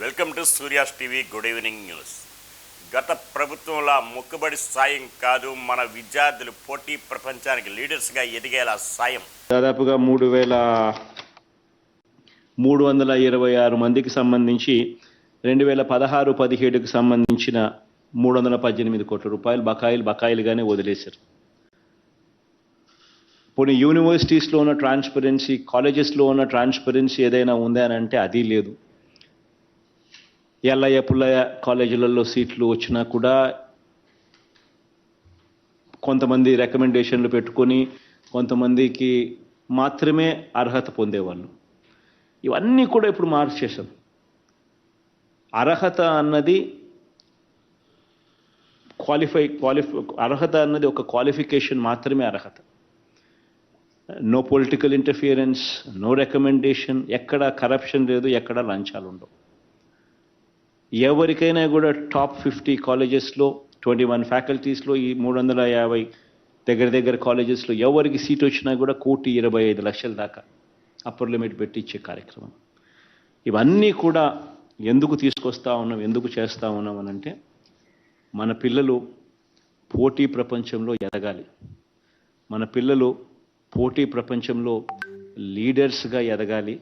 Welcome to Surya's TV good evening news. గత ప్రభుత్వంలో మొక్కుబడి సాయం కాదు, మన విద్యార్థులు పోటీ ప్రపంచానికి లీడర్స్గా ఎదిగేలా సాయం. దాదాపుగా 3,326 మందికి సంబంధించి 2016-17కు సంబంధించిన 318 కోట్ల రూపాయలు బకాయిలుగానే వదిలేశారు. పోనీ యూనివర్సిటీస్లో ఉన్న ట్రాన్స్పరెన్సీ, కాలేజెస్లో ఉన్న ట్రాన్స్పరెన్సీ ఏదైనా ఉందా అని అంటే అది లేదు. ఎల్లయ్య పుల్లయ్య కాలేజీలలో సీట్లు వచ్చినా కూడా కొంతమంది రికమెండేషన్లు పెట్టుకొని కొంతమందికి మాత్రమే అర్హత పొందేవాళ్ళు. ఇవన్నీ కూడా ఇప్పుడు మార్చేశాం. అర్హత అన్నది అర్హత అన్నది ఒక క్వాలిఫికేషన్ మాత్రమే అర్హత. No political interference, no recommendation, ఎక్కడ కరప్షన్ లేదు, ఎక్కడ లంచాలు ఉండవు. ఎవరికైనా కూడా టాప్ 50 కాలేజెస్లో 21 ఫ్యాకల్టీస్లో ఈ 350 దగ్గర కాలేజెస్లో ఎవరికి సీట్ వచ్చినా కూడా 1,25,00,000 దాకా అప్పర్ లిమిట్ పెట్టి ఇచ్చే కార్యక్రమం. ఇవన్నీ కూడా ఎందుకు తీసుకొస్తా ఉన్నాం, ఎందుకు చేస్తూ ఉన్నాం అని అంటే మన పిల్లలు పోటీ ప్రపంచంలో ఎదగాలి, మన పిల్లలు పోటీ ప్రపంచంలో లీడర్స్గా ఎదగాలి.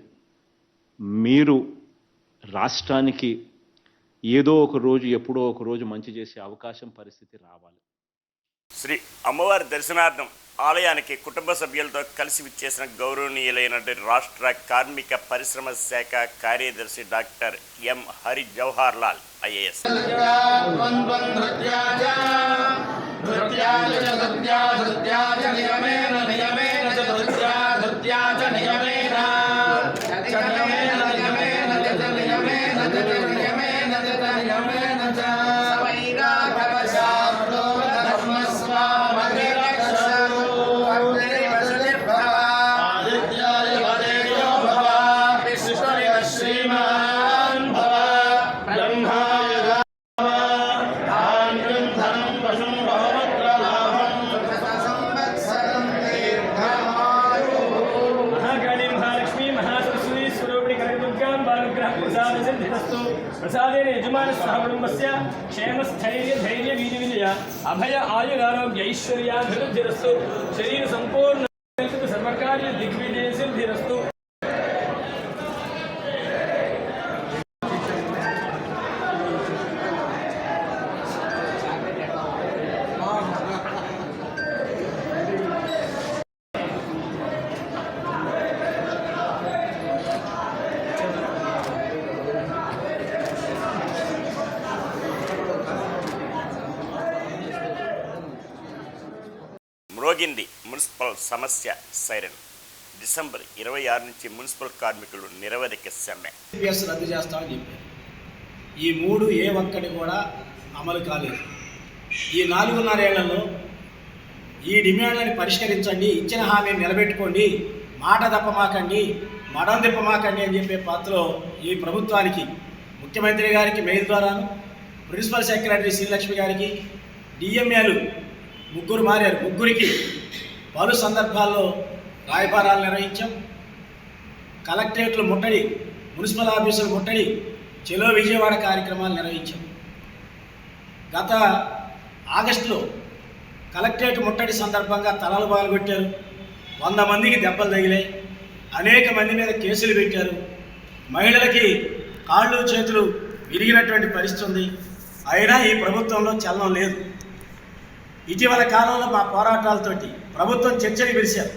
మీరు రాష్ట్రానికి ఏదో ఒక రోజు ఎప్పుడో ఒక రోజు మంచి చేసే అవకాశం పరిస్థితి రావాలి. శ్రీ అమ్మవారి దర్శనార్థం ఆలయానికి కుటుంబ సభ్యులతో కలిసి విచ్చేసిన గౌరవనీయులైన రాష్ట్ర కార్మిక పరిశ్రమ శాఖ కార్యదర్శి doctor M Hari Jawahar Lal IAS. ప్రసాదేన యజమాన సహకుటుంబస్య క్షేమస్థైర్య ధైర్య వీర్య విజయ అభయ ఆయురారోగ్య ఐశ్వర్యాభివృద్ధిరస్తు. శరీర సంపూర్ణ సర్వకార్య దిగ్విజయ సిద్ధిరస్తు. మ్రోగింది మున్సిపల్ సమస్య సైరన్. డిసెంబర్ 26 నుంచి మున్సిపల్ కార్మికులు నిరవధిక సమ్మె. రద్దు చేస్తామని చెప్పారు. ఈ 3 ఏ ఒక్కటి కూడా అమలు కాలేదు. ఈ 4.5 ఏళ్లలో ఈ డిమాండ్లను పరిష్కరించండి, ఇచ్చిన హామీని నిలబెట్టుకోండి, మాట తప్పమాకండి, మడం తిప్పమాకండి అని చెప్పే పాత్రలో ఈ ప్రభుత్వానికి ముఖ్యమంత్రి గారికి మెయిల్ ద్వారాను, ప్రిన్సిపల్ సెక్రటరీ శ్రీలక్ష్మి గారికి, డిఎంఏలు 3 మారారు, 3కి పలు సందర్భాల్లో రాయబారాలు నిర్వహించాం. కలెక్టరేట్లు ముట్టడి, మున్సిపల్ ఆఫీసులు ముట్టడి, చెలో విజయవాడ కార్యక్రమాలు నిర్వహించాం. గత ఆగస్టులో కలెక్టరేట్ ముట్టడి సందర్భంగా తలలు పాల్గొట్టారు, 100 మందికి దెబ్బలు తగిలాయి, అనేక మంది మీద కేసులు పెట్టారు, మహిళలకి కాళ్ళు చేతులు విరిగినటువంటి పరిస్థితి ఉంది. అయినా ఈ ప్రభుత్వంలో చలనం లేదు. ఇటీవల కాలంలో మా పోరాటాలతోటి ప్రభుత్వం చర్చలు పిలిచారు.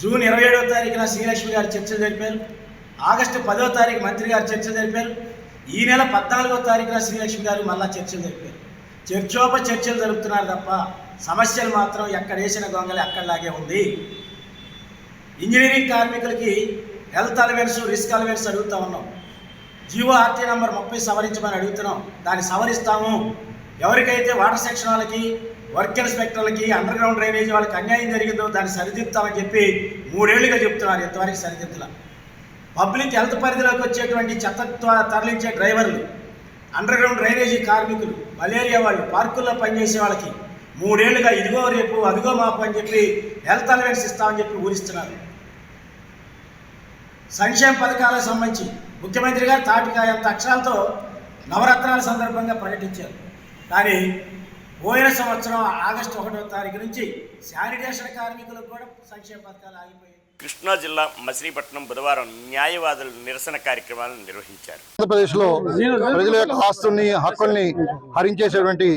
జూన్ 27వ తారీఖున శ్రీలక్ష్మి గారు చర్చలు జరిపారు, ఆగస్టు 10వ తారీఖు మంత్రి గారు చర్చలు జరిపారు, ఈ నెల 14వ తారీఖున శ్రీలక్ష్మి గారు మళ్ళా చర్చలు జరిపారు. చర్చలు జరుపుతున్నారు తప్ప సమస్యలు మాత్రం ఎక్కడ వేసిన గొంగలి అక్కడలాగే ఉంది. ఇంజనీరింగ్ కార్మికులకి హెల్త్ అలవెన్స్, రిస్క్ అలవెన్స్ అడుగుతూ ఉన్నాం. జీవో ఆర్టీ నంబర్ 30 సవరించమని అడుగుతున్నాం, దాన్ని సవరిస్తాము. ఎవరికైతే వాటర్ సెక్షన్ వాళ్ళకి, వర్క్ ఇన్స్పెక్టర్లకి, అండర్ గ్రౌండ్ డ్రైనేజ్ వాళ్ళకి అన్యాయం జరిగిందో దాన్ని సరిదిద్దామని చెప్పి 3 ఏళ్లుగా చెప్తున్నారు, ఎంతవరకు సరిదిద్దుల. పబ్లిక్ హెల్త్ పరిధిలోకి వచ్చేటువంటి చెత్త తరలించే డ్రైవర్లు, అండర్ గ్రౌండ్ డ్రైనేజీ కార్మికులు, మలేరియా వాళ్ళు, పార్కుల్లో పనిచేసే వాళ్ళకి 3 ఏళ్లుగా ఇదిగో రేపు అదిగో మాపు అని చెప్పి హెల్త్ అలవెన్స్ ఇస్తామని చెప్పి ఊరిస్తున్నారు. సంక్షేమ పథకాలకు సంబంధించి ముఖ్యమంత్రి గారు తాటికాయంత అక్షరాలతో నవరత్నాల సందర్భంగా ప్రకటించారు. కానీ పోయిన సంవత్సరం ఆగస్టు 1వ తారీఖు నుంచి శానిటేషన్ కార్మికులకు కూడా సంక్షేమ పథకాలు ఆగిపోయాయి. కృష్ణా జిల్లా మచిలీపట్నం బుధవారం న్యాయవాదుల నిరసన కార్యక్రమాలను నిర్వహించారు. ఆంధ్రప్రదేశ్లో ప్రజల యొక్క ఆస్తుల్ని హక్కుల్ని హరించేసేటువంటి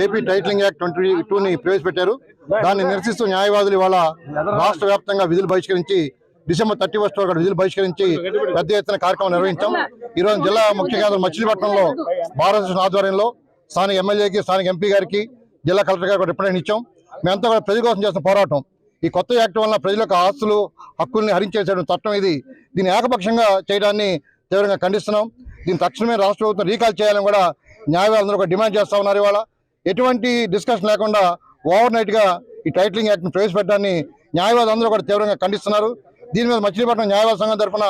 ఏపీ టైటిలింగ్ యాక్ట్ 22ని ప్రవేశపెట్టారు. దాన్ని నిరసిస్తూ న్యాయవాదులు ఇవాళ రాష్ట్ర వ్యాప్తంగా విధులు బహిష్కరించి డిసెంబర్ 31 వరకు విధులు బహిష్కరించి పెద్ద ఎత్తున కార్యక్రమం నిర్వహించాం. ఈరోజు జిల్లా ముఖ్య కేంద్రం మచిలీపట్నంలో భారత ఆధ్వర్యంలో స్థానిక ఎమ్మెల్యేకి, స్థానిక ఎంపీ గారికి, జిల్లా కలెక్టర్ గారికి రిప్రజెంట్ ఇచ్చాం. మేమంతా కూడా ప్రజల కోసం చేస్తున్న పోరాటం. ఈ కొత్త యాక్ట్ వల్ల ప్రజలకు ఆస్తులు హక్కుల్ని హరించేసేటువంటి చట్టం ఇది. దీన్ని ఏకపక్షంగా చేయడాన్ని తీవ్రంగా ఖండిస్తున్నాం. దీన్ని తక్షణమే రాష్ట్ర ప్రభుత్వం రీకాల్ చేయాలని కూడా న్యాయవాదులు ఒక డిమాండ్ చేస్తా ఉన్నారు. ఇవాళ ఎటువంటి డిస్కషన్ లేకుండా ఓవర్ నైట్ గా ఈ టైటిలింగ్ యాక్ట్ ని ప్రవేశపెట్టడాన్ని న్యాయవాదులు అందరూ కూడా తీవ్రంగా ఖండిస్తున్నారు. దీని మీద మచిలీపట్నం న్యాయవాద సంఘం తరఫున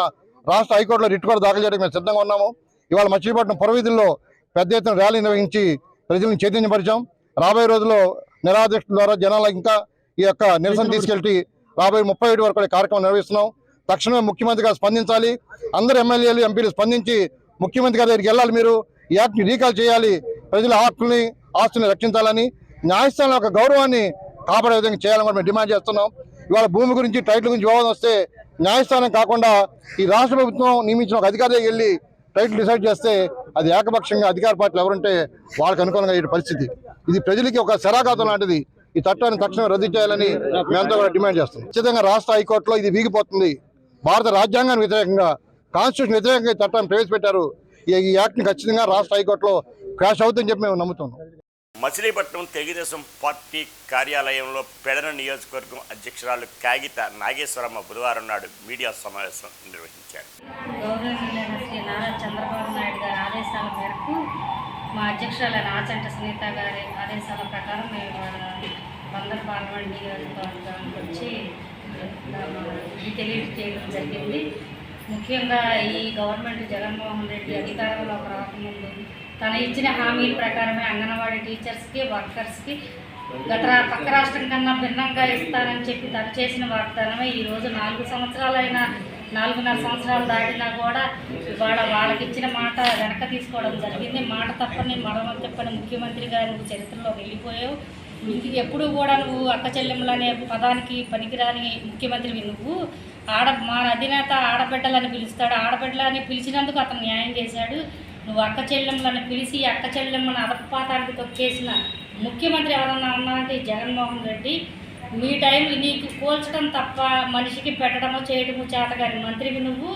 రాష్ట్ర హైకోర్టులో రిట్ కూడా దాఖలు చేయడానికి మేము సిద్ధంగా ఉన్నాము. ఇవాళ మచిలీపట్నం పురవీధుల్లో పెద్ద ఎత్తున ర్యాలీ నిర్వహించి ప్రజలను చైతన్యపరిచాం. రాబోయే రోజుల్లో నిరాదీక్షల ద్వారా జనాల ఇంకా ఈ యొక్క నిరసన తీసుకెళ్లి రాబోయే 37 వరకు కార్యక్రమం నిర్వహిస్తున్నాం. తక్షణమే ముఖ్యమంత్రి గారు స్పందించాలి. అందరు ఎమ్మెల్యేలు, ఎంపీలు స్పందించి ముఖ్యమంత్రి గారి దగ్గరికి వెళ్ళాలి. మీరు ఈ యాక్ట్ ని రీకాల్ చేయాలి. ప్రజల హక్కుల్ని, ఆస్తుల్ని రక్షించాలని, న్యాయస్థానం యొక్క గౌరవాన్ని కాపాడే విధంగా చేయాలని కూడా మేము డిమాండ్ చేస్తున్నాం. ఇవాళ భూమి గురించి, టైటిల్ గురించి వివాదం వస్తే న్యాయస్థానం కాకుండా ఈ రాష్ట్ర ప్రభుత్వం నియమించిన ఒక అధికారి దగ్గరికి వెళ్ళి టైటిల్ డిసైడ్ చేస్తే అది ఏకపక్షంగా అధికార పార్టీలు ఎవరుంటే వాళ్ళకి అనుకూలంగా అయ్యే పరిస్థితి. ఇది ప్రజలకి ఒక శరాఘాతం లాంటిది. ఈ చట్టాన్ని తక్షణం రద్దు చేయాలని మేమంతా కూడా డిమాండ్ చేస్తున్నాం. ఖచ్చితంగా రాష్ట్ర హైకోర్టులో ఇది వీగిపోతుంది. భారత రాజ్యాంగానికి వ్యతిరేకంగా, కాన్స్టిట్యూషన్ వ్యతిరేకంగా ఈ చట్టాన్ని ప్రవేశపెట్టారు. ఈ యాక్ట్ని ఖచ్చితంగా రాష్ట్ర హైకోర్టులో క్రాష్ అవుతుందని చెప్పి మేము నమ్ముతున్నాం. మచిలీపట్నం తెలుగుదేశం పార్టీ కార్యాలయంలో పెడన నియోజకవర్గం అధ్యక్షురాలు కాగిత నాగేశ్వరమ్మ బుధవారం నాడు మీడియా సమావేశం నిర్వహించారు. గౌరవనీయులైన శ్రీ నారా చంద్రబాబు నాయుడు గారి ఆదేశాల మేరకు మా అధ్యక్షురాలైన ఆచంట సునీత గారి ఆదేశాల ప్రకారం మేము బందర్ పార్లమెంట్ నియోజకవర్గానికి వచ్చి ఇది తెలియజేయడం జరిగింది. ముఖ్యంగా ఈ గవర్నమెంట్ జగన్మోహన్ రెడ్డి అధికారంలోకి రాకముందు తను ఇచ్చిన హామీల ప్రకారమే అంగన్వాడీ టీచర్స్కి, వర్కర్స్కి పక్క రాష్ట్రం కన్నా భిన్నంగా ఇస్తానని చెప్పి తను చేసిన వాగ్దానమే ఈరోజు 4 సంవత్సరాలైనా 4.5 సంవత్సరాలు దాటినా కూడా ఇవాళ వాళ్ళకి ఇచ్చిన మాట వెనక తీసుకోవడం జరిగింది. మాట తప్పని మడమ చెప్పని ముఖ్యమంత్రి గారు నువ్వు చరిత్రలో వెళ్ళిపోయావు. ఇంటికి ఎప్పుడు కూడా నువ్వు అక్క చెల్లెమ్మలనే పదానికి పనికిరాని ముఖ్యమంత్రివి. నువ్వు మా అధినేత ఆడబిడ్డలని పిలుస్తాడు. ఆడబిడ్డలని పిలిచినందుకు అతను న్యాయం చేశాడు. నువ్వు అక్క చెల్లెమ్మలను పిలిచి అక్క చెల్లెమ్మను అదపాతానికి తొక్కేసిన ముఖ్యమంత్రి ఎవరన్నా ఉన్నారంటే జగన్మోహన్ రెడ్డి. మీ టైంలో నీకు కోల్చడం తప్ప మనిషికి పెట్టడమో చేయడమో చేతగాని మంత్రివి నువ్వు.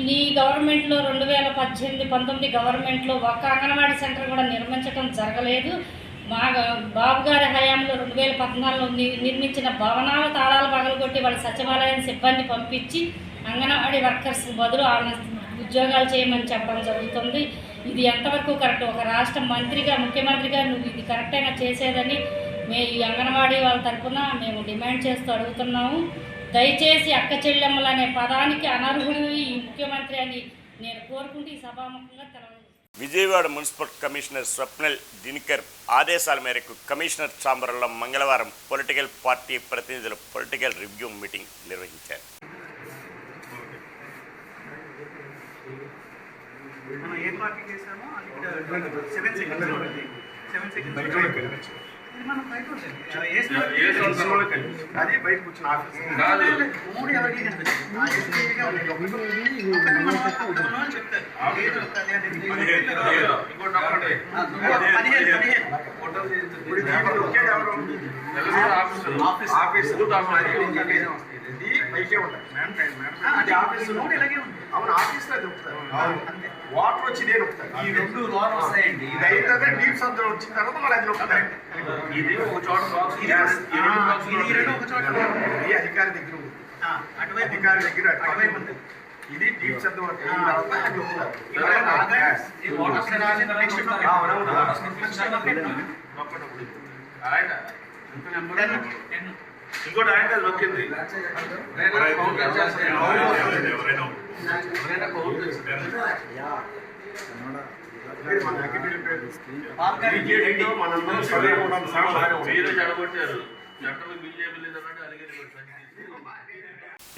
నీ గవర్నమెంట్లో 2018-19 గవర్నమెంట్లో ఒక్క అంగన్వాడీ సెంటర్ కూడా నిర్మించడం జరగలేదు. మా బాబు గారి హయాంలో 2014లో నిర్మించిన భవనాల తాళాలు పగలగొట్టి వాళ్ళ సచివాలయం సిబ్బంది పంపించి అంగన్వాడీ వర్కర్స్ బదులు వాళ్ళని ఉద్యోగాలు చేయమని చెప్పడం జరుగుతుంది. ఇది ఎంతవరకు కరెక్ట్? ఒక రాష్ట్ర మంత్రిగా, ముఖ్యమంత్రిగా నువ్వు ఇది కరెక్ట్గా చేసేదని ఈ అంగన్వాడీ వాళ్ళ తరఫున మేము డిమాండ్ చేస్తూ అడుగుతున్నాము. దయచేసి అక్క చెల్లెమ్మలు అనే పదానికి అనర్హుడు ఈ ముఖ్యమంత్రి అని నేను కోరుకుంటూ ఈ సభాముఖంగా తెలవజేస్తున్నాను. విజయవాడ మున్సిపల్ కమిషనర్ స్వప్నల్ దినకర్ ఆదేశాల మేరకు కమిషనర్ ఛాంబర్లో మంగళవారం పొలిటికల్ పార్టీ ప్రతినిధుల పొలిటికల్ రివ్యూ మీటింగ్ నిర్వహించారు. మనం ఏ పార్టీ చేసామో అది 7 సెకండ్స్ మనం బయట అదే బయట కూర్చున్న ఆఫీస్ మూడు ఎవరికి అవును ఆఫీస్లో దొరుకుతారు. వాటర్ వచ్చి నేను ఈ 2 లోన్ వస్తాయండి. ఇది అయితే డీప్ సందులో వచ్చిన తర్వాత మళ్ళీ అది నొక్కుతాయి. ఇది ఒక చోట ఇది 2 ఒక చోట అధికారి దగ్గర ఉంది. అటువైపు అధికారి దగ్గర అటువైపు ఉంది. ఇది డీప్ సందు ఇంకోటి ఆయన నొక్కింది.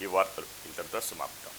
ఈ వార్తలు ఇంతటితో సమాప్తం.